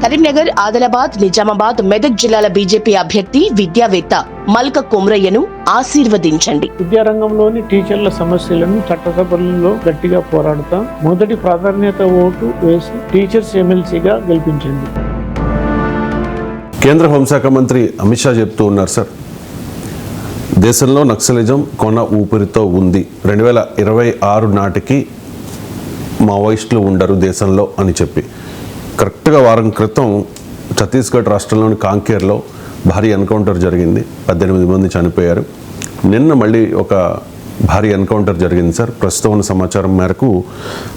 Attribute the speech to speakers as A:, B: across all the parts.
A: కరీంనగర్, ఆదిలాబాద్, నిజామాబాద్, మెదక్ జిల్లాల బీజేపీ అభ్యర్థి విద్యావేత్త మల్క కొమ్రయ్యను ఆశీర్వదించండి.
B: విద్యారంగంలోని టీచర్ల సమస్యలను చట్టసభల్లో గట్టిగా పోరాడుతాం. మొదటి ప్రాధాన్యత ఓటు వేసి టీచర్స్ ఎమ్మెల్సీగా గెలిపించండి.
C: కేంద్ర హోంశాఖ మంత్రి అమిత్ షా చెప్తూ ఉన్నారు సార్, దేశంలో నక్సలిజం కొన ఊపిరితో ఉంది, 2026 నాటికి మావోయిస్టులు ఉండరు దేశంలో అని చెప్పి కరెక్ట్గా వారం క్రితం ఛత్తీస్గఢ్ రాష్ట్రంలోని కాంకేర్లో భారీ ఎన్కౌంటర్ జరిగింది. 18 మంది చనిపోయారు. నిన్న మళ్ళీ ఒక భారీ ఎన్కౌంటర్ జరిగింది సార్. ప్రస్తుతం ఉన్న సమాచారం మేరకు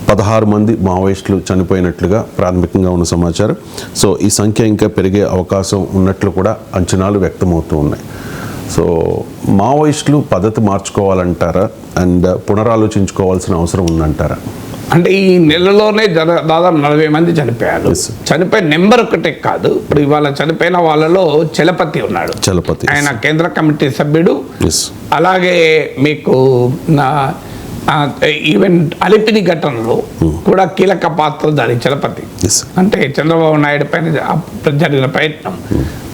C: 16 మంది మావోయిస్టులు చనిపోయినట్లుగా ప్రాథమికంగా ఉన్న సమాచారం. సో ఈ సంఖ్య ఇంకా పెరిగే అవకాశం ఉన్నట్లు కూడా అంచనాలు వ్యక్తమవుతూ ఉన్నాయి. సో మావోయిస్టులు పద్ధతి మార్చుకోవాలంటారా అండ్ పునరాలోచించుకోవాల్సిన అవసరం ఉందంటారా?
D: అంటే ఈ నెలలోనే దాదాపు 40 మంది చనిపోయారు. చనిపోయిన నెంబర్ ఒకటే కాదు, ఇప్పుడు ఇవాళ చనిపోయిన వాళ్ళలో చలపతి ఉన్నాడు. ఆయన కేంద్ర కమిటీ సభ్యుడు. అలాగే మీకు ఈవెన్ అలిపిరి ఘటనలో కూడా కీలక పాత్రధారి చలపతి. అంటే చంద్రబాబు నాయుడు పైన జరిగిన ప్రయత్నం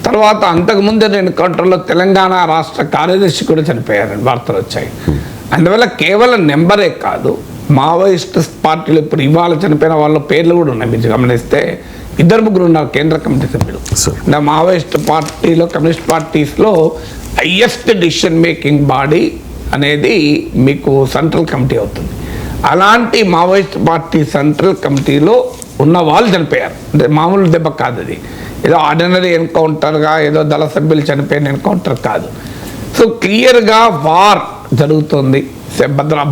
D: తర్వాత అంతకుముందు ఎన్కౌంటర్లో తెలంగాణ రాష్ట్ర కార్యదర్శి కూడా చనిపోయారని వార్తలు వచ్చాయి. అందువల్ల కేవలం నెంబరే కాదు, మావోయిస్ట్ పార్టీలు ఇప్పుడు ఇవాళ చనిపోయిన వాళ్ళ పేర్లు కూడా ఉన్నాయి. మీరు గమనిస్తే 2-3 ఉన్నారు కేంద్ర కమిటీ సభ్యులు. మావోయిస్ట్ పార్టీలో, కమ్యూనిస్ట్ పార్టీస్లో హైయెస్ట్ డిసిషన్ మేకింగ్ బాడీ అనేది మీకు సెంట్రల్ కమిటీ అవుతుంది. అలాంటి మావోయిస్ట్ పార్టీ సెంట్రల్ కమిటీలో ఉన్న వాళ్ళు చనిపోయారు. అంటే మామూలు దెబ్బ కాదు, అది ఏదో ఆర్డినరీ ఎన్కౌంటర్గా ఏదో దళ సభ్యులు చనిపోయిన ఎన్కౌంటర్ కాదు. సో క్లియర్గా వార్ జరుగుతుంది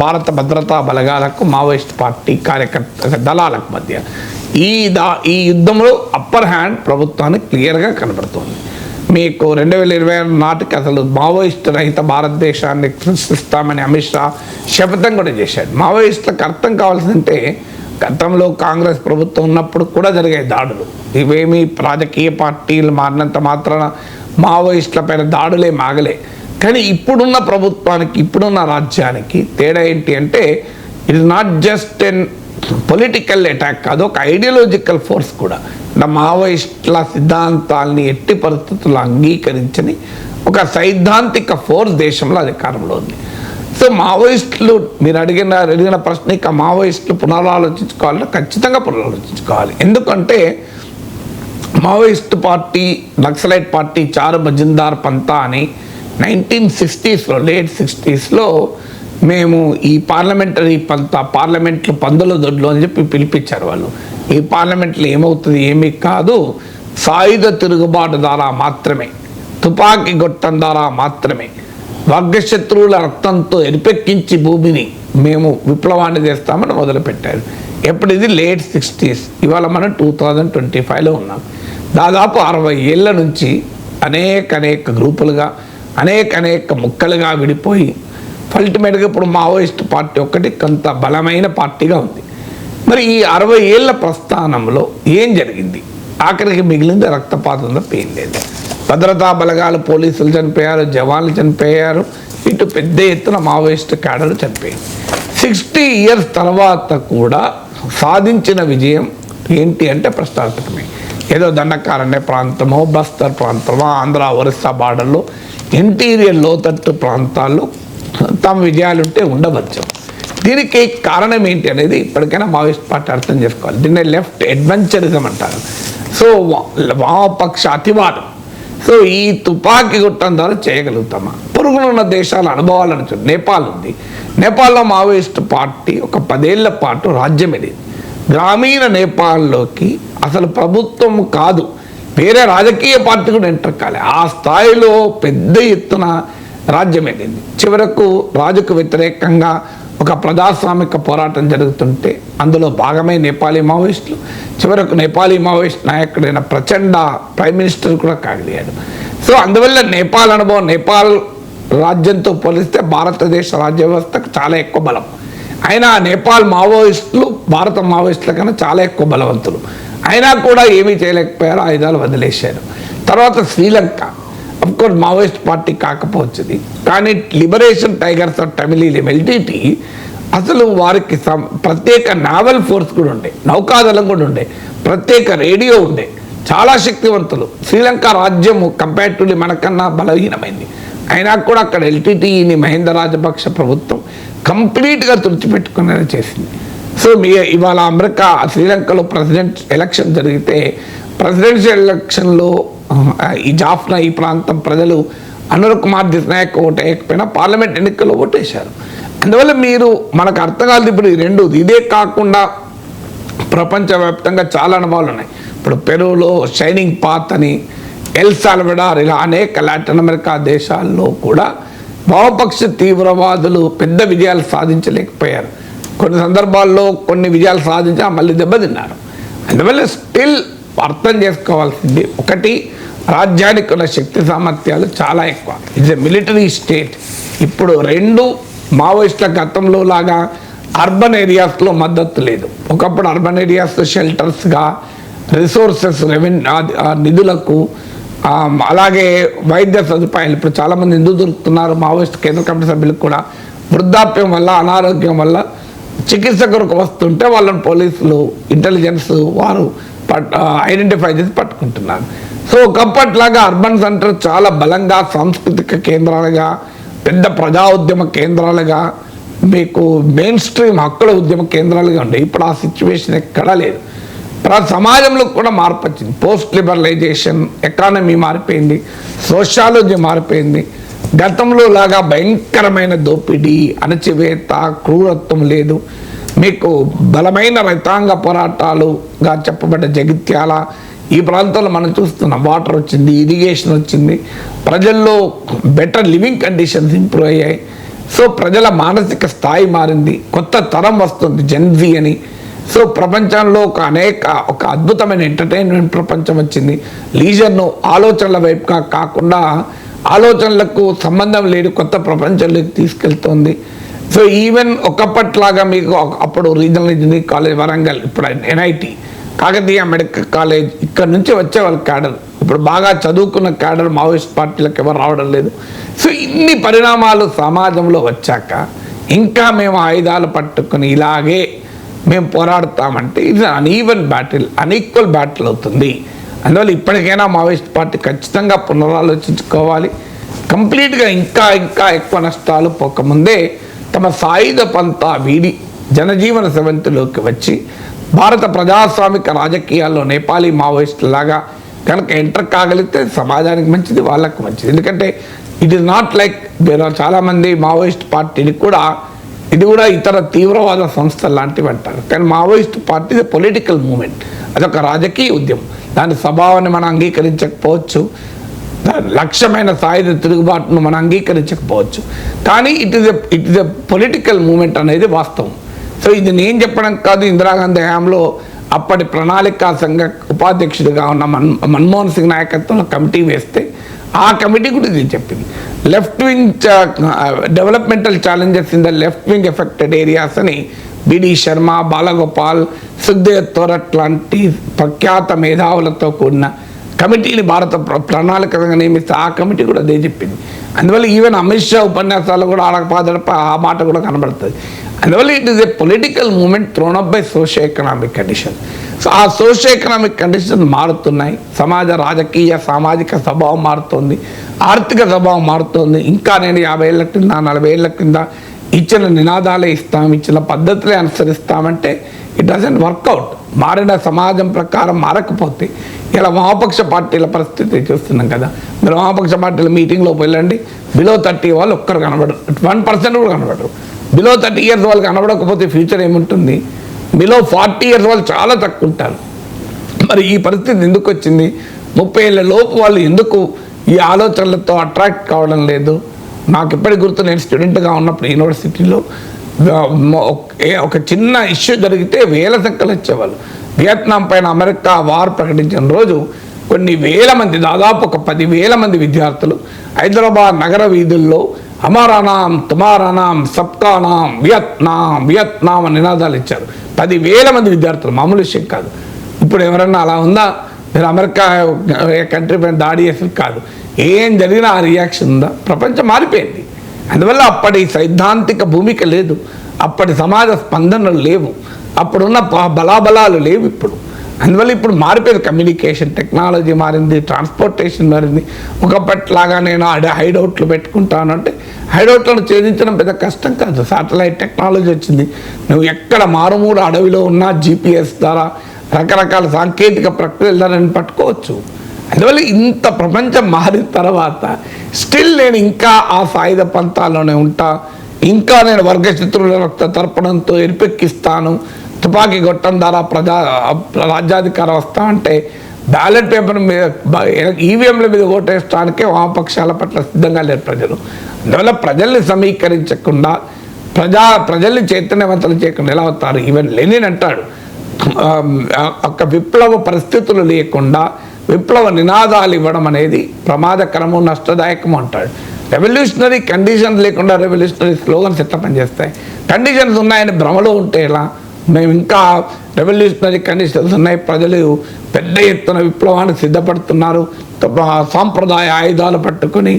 D: భారత భద్రతా బలగాలకు మావోయిస్ట్ పార్టీ కార్యకర్త దళాలకు మధ్య. ఈ యుద్ధంలో అప్పర్ హ్యాండ్ ప్రభుత్వానికి క్లియర్గా కనబడుతుంది. మీకు 2026 నాటికి అసలు మావోయిస్ట్ రహిత భారతదేశాన్ని సృష్టిస్తామని అమిత్ షా శపథం కూడా చేశాడు. మావోయిస్టులకు అర్థం కావాల్సిందంటే గతంలో కాంగ్రెస్ ప్రభుత్వం ఉన్నప్పుడు కూడా జరిగాయి దాడులు. ఇవేమీ రాజకీయ పార్టీలు మారినంత మాత్రాన మావోయిస్టుల పైన దాడులే మాగలే. కానీ ఇప్పుడున్న ప్రభుత్వానికి, ఇప్పుడున్న రాజ్యానికి తేడా ఏంటి అంటే it is not just N political attack కాదు, ఒక ఐడియాలజికల్ ఫోర్స్ కూడా. మావోయిస్టుల సిద్ధాంతాలని ఎట్టి పరిస్థితుల్లో అంగీకరించని ఒక సైద్ధాంతిక ఫోర్స్ దేశంలో అధికారంలో ఉంది. సో మావోయిస్టులు మీరు అడిగిన ప్రశ్నకి మావోయిస్టులు పునరాలోచించుకోవాలంటే ఖచ్చితంగా పునరాలోచించుకోవాలి. ఎందుకంటే మావోయిస్ట్ పార్టీ, నక్సలైట్ పార్టీ చారు మజిందార్ పంతా అని 1960s లేట్ 60s మేము ఈ పార్లమెంటరీ పంతా, పార్లమెంట్లు పందుల దొడ్లు అని చెప్పి పిలిపించారు వాళ్ళు. ఈ పార్లమెంట్లో ఏమవుతుంది, ఏమీ కాదు, సాయుధ తిరుగుబాటు ద్వారా మాత్రమే, తుపాకీ గొట్టం ద్వారా మాత్రమే, వర్గశత్రువుల రక్తంతో ఎరిపెక్కించి భూమిని మేము విప్లవాన్ని చేస్తామని మొదలుపెట్టారు. ఎప్పుడు ఇది లేట్ 60s, ఇవాళ మనం 2025లో ఉన్నాం. దాదాపు 60 ఏళ్ళ నుంచి అనేక గ్రూపులుగా అనేక ముక్కలుగా విడిపోయి అల్టిమేట్గా ఇప్పుడు మావోయిస్ట్ పార్టీ ఒక్కటి కొంత బలమైన పార్టీగా ఉంది. మరి ఈ 60 ఏళ్ల ప్రస్థానంలో ఏం జరిగింది? ఆఖరికి మిగిలింది రక్తపాతం తప్ప ఏం లేదు. భద్రతా బలగాలు, పోలీసులు చనిపోయారు, జవాన్లు చనిపోయారు, ఇటు పెద్ద ఎత్తున మావోయిస్ట్ క్యాడర్లు చనిపోయారు. 60 years తర్వాత కూడా సాధించిన విజయం ఏంటి అంటే ప్రశ్నార్థకమే. ఏదో దండకారణ్య ప్రాంతమో, బస్తర్ ప్రాంతమో, ఆంధ్ర ఒరిస్సా బార్డర్లో ఇంటీరియర్ లోతట్టు ప్రాంతాల్లో తమ విజయాలుంటే ఉండవచ్చు. దీనికి కారణం ఏంటి అనేది ఇప్పటికైనా మావోయిస్ట్ పార్టీ అర్థం చేసుకోవాలి. దీన్ని లెఫ్ట్ అడ్వెంచరిజం అంటారు. సో వామపక్ష అతివాదం. సో ఈ తుపాకీ గుట్టం ద్వారా చేయగలుగుతామా? పొరుగునున్న దేశాల అనుభవాలను చూడండి. నేపాల్ ఉంది. నేపాల్లో మావోయిస్ట్ పార్టీ ఒక 10 ఏళ్ల పాటు రాజ్యం వెళ్ళింది. గ్రామీణ నేపాల్లోకి అసలు ప్రభుత్వం కాదు, వేరే రాజకీయ పార్టీ కూడా ఎంటర్ కాలే. ఆ స్థాయిలో పెద్ద ఎత్తున రాజ్యం వెళ్ళింది. చివరకు రాజుకు వ్యతిరేకంగా ఒక ప్రజాస్వామిక పోరాటం జరుగుతుంటే అందులో భాగమై నేపాలీ మావోయిస్టులు, చివరకు నేపాలీ మావోయిస్ట్ నాయకుడైన ప్రచండ ప్రైమ్ మినిస్టర్ కూడా కాగలిగాడు. సో అందువల్ల నేపాల్ అనుభవం, నేపాల్ రాజ్యంతో పోలిస్తే భారతదేశ రాజ్య వ్యవస్థకు చాలా ఎక్కువ బలం. అయినా నేపాల్ మావోయిస్టులు భారత మావోయిస్టుల కన్నా చాలా ఎక్కువ బలవంతులు. అయినా కూడా ఏమీ చేయలేకపోయారు, ఆయుధాలు వదిలేశారు. తర్వాత శ్రీలంక, అఫ్కోర్స్ మావోయిస్ట్ పార్టీ కాకపోవచ్చుది, కానీ liberation tigers of Tamil Eelam LTT అసలు వారికి ప్రత్యేక నావల్ ఫోర్స్ కూడా ఉండే, నౌకాదళం కూడా ఉండే, ప్రత్యేక రేడియో ఉండే, చాలా శక్తివంతులు. శ్రీలంక రాజ్యము కంపారిటివ్లీ మనకన్నా బలహీనమైంది. అయినా కూడా అక్కడ ఎల్టీటీఈని మహేంద్ర రాజపక్ష ప్రభుత్వం కంప్లీట్గా తుడిచిపెట్టుకునేలా చేసింది. సో ఇవాళ అమెరికా శ్రీలంకలో ప్రెసిడెంట్ ఎలక్షన్ జరిగితే ప్రెసిడెన్షియల్ ఎలక్షన్లో ఈ జాఫ్నా ఈ ప్రాంతం ప్రజలు అనుర్ కుమార్ దిస్నాయక్ ఓటేయకపోయినా పార్లమెంట్ ఎన్నికల్లో ఓటేశారు. అందువల్ల మీరు మనకు అర్థం కాదు. ఇప్పుడు ఈ రెండు ఇదే కాకుండా ప్రపంచవ్యాప్తంగా చాలా అనుభవాలు ఉన్నాయి. ఇప్పుడు పెరూలో షైనింగ్ పాత్ అని, ఎల్ సాల్వడార్, ఇలా అనేక లాటిన్ అమెరికా దేశాల్లో కూడా వామపక్ష తీవ్రవాదులు పెద్ద విజయాలు సాధించలేకపోయారు. కొన్ని సందర్భాల్లో కొన్ని విజయాలు సాధించి మళ్ళీ దెబ్బతిన్నారు. అందువల్ల స్టిల్ అర్థం చేసుకోవాల్సింది ఒకటి, రాజ్యానికి ఉన్న శక్తి సామర్థ్యాలు చాలా ఎక్కువ. It's a military state. ఇప్పుడు రెండు, మావోయిస్టుల గతంలో లాగా అర్బన్ ఏరియాస్లో మద్దతు లేదు. ఒకప్పుడు అర్బన్ ఏరియాస్ షెల్టర్స్గా రిసోర్సెస్ నిధులకు అలాగే వైద్య సదుపాయాలు ఇప్పుడు చాలామంది ఎందుకు దొరుకుతున్నారు మావోయిస్ట్ కేంద్ర కమిటీ సభ్యులకు కూడా వృద్ధాప్యం వల్ల అనారోగ్యం వల్ల చికిత్స కొరకు వస్తుంటే వాళ్ళని పోలీసులు ఇంటెలిజెన్స్ వారు ఐడెంటిఫై చేసి పట్టుకుంటున్నారు. సో ఒకప్పట్లాగా అర్బన్ సెంటర్ చాలా బలంగా సాంస్కృతిక కేంద్రాలుగా పెద్ద ప్రజా ఉద్యమ కేంద్రాలుగా మీకు మెయిన్ స్ట్రీమ్ హక్కుల ఉద్యమ కేంద్రాలుగా ఉండే. ఇప్పుడు ఆ సిచ్యువేషన్ ఎక్కడా లేదు. సమాజంలో కూడా మార్పు వచ్చింది. పోస్ట్ లిబరలైజేషన్, ఎకానమీ మారిపోయింది, సోషాలజీ మారిపోయింది. గతంలో లాగా భయంకరమైన దోపిడీ, అణచివేత, క్రూరత్వం లేదు. మీకు బలమైన రైతాంగ పోరాటాలుగా చెప్పబడ్డ జగిత్యాల ఈ ప్రాంతంలో మనం చూస్తున్నాం. వాటర్ వచ్చింది, ఇరిగేషన్ వచ్చింది, ప్రజల్లో బెటర్ లివింగ్ కండిషన్స్ ఇంప్రూవ్ అయ్యాయి. సో ప్రజల మానసిక స్థాయి మారింది, కొత్త తరం వస్తుంది జెన్జీ అని. సో ప్రపంచంలో ఒక అద్భుతమైన ఎంటర్టైన్మెంట్ ప్రపంచం వచ్చింది. లీజర్ను ఆలోచనల వైపుగా కాకుండా ఆలోచనలకు సంబంధం లేని కొత్త ప్రపంచంలోకి తీసుకెళ్తోంది. సో ఈవెన్ ఒకప్పట్లాగా మీకు అప్పుడు రీజనల్ ఇంజనీరింగ్ కాలేజ్ వరంగల్, ఇప్పుడు ఎన్ఐటి, కాకతీయ మెడికల్ కాలేజ్, ఇక్కడ నుంచి వచ్చే వాళ్ళ క్యాడర్, ఇప్పుడు బాగా చదువుకున్న క్యాడర్ మావోయిస్ట్ పార్టీలకు ఎవరు రావడం లేదు. సో ఇన్ని పరిణామాలు సమాజంలో వచ్చాక ఇంకా మేము ఆయుధాలు పట్టుకుని ఇలాగే మేము పోరాడుతామంటే ఇది అన్ఈవెన్ బ్యాటిల్, అన్ఈక్వల్ బ్యాటిల్ అవుతుంది. అందువల్ల ఇప్పటికైనా మావోయిస్ట్ పార్టీ ఖచ్చితంగా పునరాలోచించుకోవాలి. కంప్లీట్గా ఇంకా ఎక్కువ నష్టాలు పోకముందే తమ సాయుధ పంతా వీడి జనజీవన సెవెంత్లోకి వచ్చి భారత ప్రజాస్వామిక రాజకీయాల్లో నేపాలీ మావోయిస్టులాగా కనుక ఎంటర్ కాగలిగితే సమాజానికి మంచిది, వాళ్ళకు మంచిది. ఎందుకంటే ఇట్ ఈస్ నాట్ లైక్ చాలామంది మావోయిస్ట్ పార్టీని కూడా ఇది కూడా ఇతర తీవ్రవాద సంస్థలు లాంటివి అంటారు. కానీ మావోయిస్ట్ పార్టీ పొలిటికల్ మూమెంట్, అదొక రాజకీయ ఉద్యమం. దాని స్వభావాన్ని మనం అంగీకరించకపోవచ్చు, లక్ష్యమైన సాయుధ తిరుగుబాటును మనం అంగీకరించకపోవచ్చు, కానీ it is a political moment అనేది వాస్తవం. సో ఇది నేను చెప్పడం కాదు. ఇందిరాగాంధీ హయాంలో అప్పటి ప్రణాళికా సంఘ ఉపాధ్యక్షుడిగా ఉన్న మన్మోహన్ సింగ్ నాయకత్వంలో కమిటీ వేస్తే ఆ కమిటీ కూడా ఇది చెప్పింది. Left wing developmental challenges in the left wing affected areas అని బిడి శర్మ, బాలగోపాల్, సుఖ్దేవ్ తోరట్ లాంటి ప్రఖ్యాత మేధావులతో కూడిన కమిటీని భారత ప్రణాళికంగా నియమిస్తే ఆ కమిటీ కూడా అదే చెప్పింది. అందువల్ల ఈవెన్ అమిత్ షా ఉపన్యాసాలు కూడా ఆడపాదడప ఆ మాట కూడా కనబడుతుంది. అందువల్ల it is a political moment thrown up by socio economic condition. So ఆ సోషియో ఎకనామిక్ కండిషన్స్ మారుతున్నాయి. సమాజ రాజకీయ సామాజిక స్వభావం మారుతుంది, ఆర్థిక స్వభావం మారుతుంది. ఇంకా నేను 50 ఏళ్ల కింద 40 ఏళ్ల కింద ఇచ్చిన నినాదాలే ఇస్తాం, ఇచ్చిన పద్ధతులే అనుసరిస్తామంటే ఇట్ డజంట్ వర్కౌట్. మారిన సమాజం ప్రకారం మారకపోతే ఇలా వామపక్ష పార్టీల పరిస్థితి చూస్తున్నాం కదా. మీరు వామపక్ష పార్టీల మీటింగ్లోకి వెళ్ళండి, బిలో 30 వాళ్ళు ఒక్కరు కనబడరు, 1% కూడా కనబడరు. బిలో 30 ఇయర్స్ వాళ్ళు కనబడకపోతే ఫ్యూచర్ ఏముంటుంది? బిలో 40 ఇయర్స్ వాళ్ళు చాలా తక్కువ ఉంటారు. మరి ఈ పరిస్థితి ఎందుకు వచ్చింది? 30 ఏళ్ళ లోపు వాళ్ళు ఎందుకు ఈ ఆలోచనలతో అట్రాక్ట్ కావడం లేదు? నాకు ఇప్పటికి గుర్తు, నేను స్టూడెంట్గా ఉన్నప్పుడు యూనివర్సిటీలో ఒక చిన్న ఇష్యూ జరిగితే వేల సంఖ్యలు వచ్చేవాళ్ళు. వియత్నాం పైన అమెరికా వార్ ప్రకటించిన రోజు కొన్ని వేల మంది, దాదాపు ఒక 10,000 మంది విద్యార్థులు హైదరాబాద్ నగర వీధుల్లో హమారా నామ్ తుమారా నామ్ సబ్కా నామ్ వియత్నాం వియత్నాం అని నినాదాలు ఇచ్చారు. 10,000 మంది విద్యార్థులు, మామూలు విషయం కాదు. ఇప్పుడు ఎవరన్నా అలా ఉందా? మీరు అమెరికా కంట్రీ పైన దాడి చేసి కాదు, ఏం జరిగినా ఆ రియాక్షన్ ఉందా? ప్రపంచం మారిపోయింది. అందువల్ల అప్పటి సైద్ధాంతిక భూమిక లేదు, అప్పటి సమాజ స్పందనలు లేవు, అప్పుడున్న బలాబలాలు లేవు ఇప్పుడు. అందువల్ల ఇప్పుడు మారిపోయింది, కమ్యూనికేషన్ టెక్నాలజీ మారింది, ట్రాన్స్పోర్టేషన్ మారింది. ఒకప్పటిలాగా నేను హైడౌట్లు పెట్టుకుంటాను అంటే హైడౌట్లను ఛేదించడం పెద్ద కష్టం కాదు. శాటిలైట్ టెక్నాలజీ వచ్చింది. నువ్వు ఎక్కడ మారుమూల అడవిలో ఉన్నా GPS ద్వారా రకరకాల సాంకేతిక ప్రక్రియల ద్వారా నేను పట్టుకోవచ్చు. అందువల్ల ఇంత ప్రపంచం మారిన తర్వాత స్టిల్ నేను ఇంకా ఆ సాయుధ పంతాల్లోనే ఉంటా, ఇంకా నేను వర్గశత్రువుల రక్త తర్పణంతో ఎరిపెక్కిస్తాను, తుపాకీ గొట్టం ద్వారా రాజ్యాధికారం వస్తా అంటే బ్యాలెట్ పేపర్ మీద ఈవీఎంల మీద ఓటేయడానికే వామపక్షాల పట్ల సిద్ధంగా లేరు ప్రజలు. అందువల్ల ప్రజల్ని సమీకరించకుండా ప్రజల్ని చైతన్యవంతులు చేయకుండా ఎలా అవుతారు? ఈవెన్ లెనిన్ అంటాడు, ఒక విప్లవ పరిస్థితులు లేకుండా విప్లవ నినాదాలు ఇవ్వడం అనేది ప్రమాదకరము, నష్టదాయకము అంటాడు. రెవల్యూషనరీ కండిషన్స్ లేకుండా రెవల్యూషనరీ స్లోగన్స్ ఎట్లా పనిచేస్తాయి? కండిషన్స్ ఉన్నాయని భ్రమలో ఉంటే ఎలా? మేము ఇంకా రెవల్యూషనరీ కండిషన్స్ ఉన్నాయి, ప్రజలు పెద్ద ఎత్తున విప్లవానికి సిద్ధపడుతున్నారు, సాంప్రదాయ ఆయుధాలు పట్టుకొని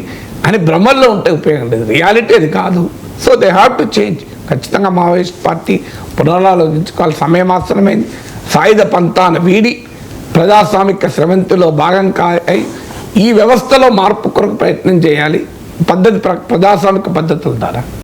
D: అని భ్రమల్లో ఉంటే ఉపయోగం లేదు. రియాలిటీ అది కాదు. So they have to change. ఖచ్చితంగా మావోయిస్ట్ పార్టీ పునరాలోచించుకోవాలి. సమయం ఆసనమైంది. సాయుధ పంతాన్ని వీడి ప్రజాస్వామిక స్రవంతిలో భాగంగా ఈ వ్యవస్థలో మార్పు కొరకు ప్రయత్నం చేయాలి. ప్రజాస్వామిక పద్ధతుల ద్వారా.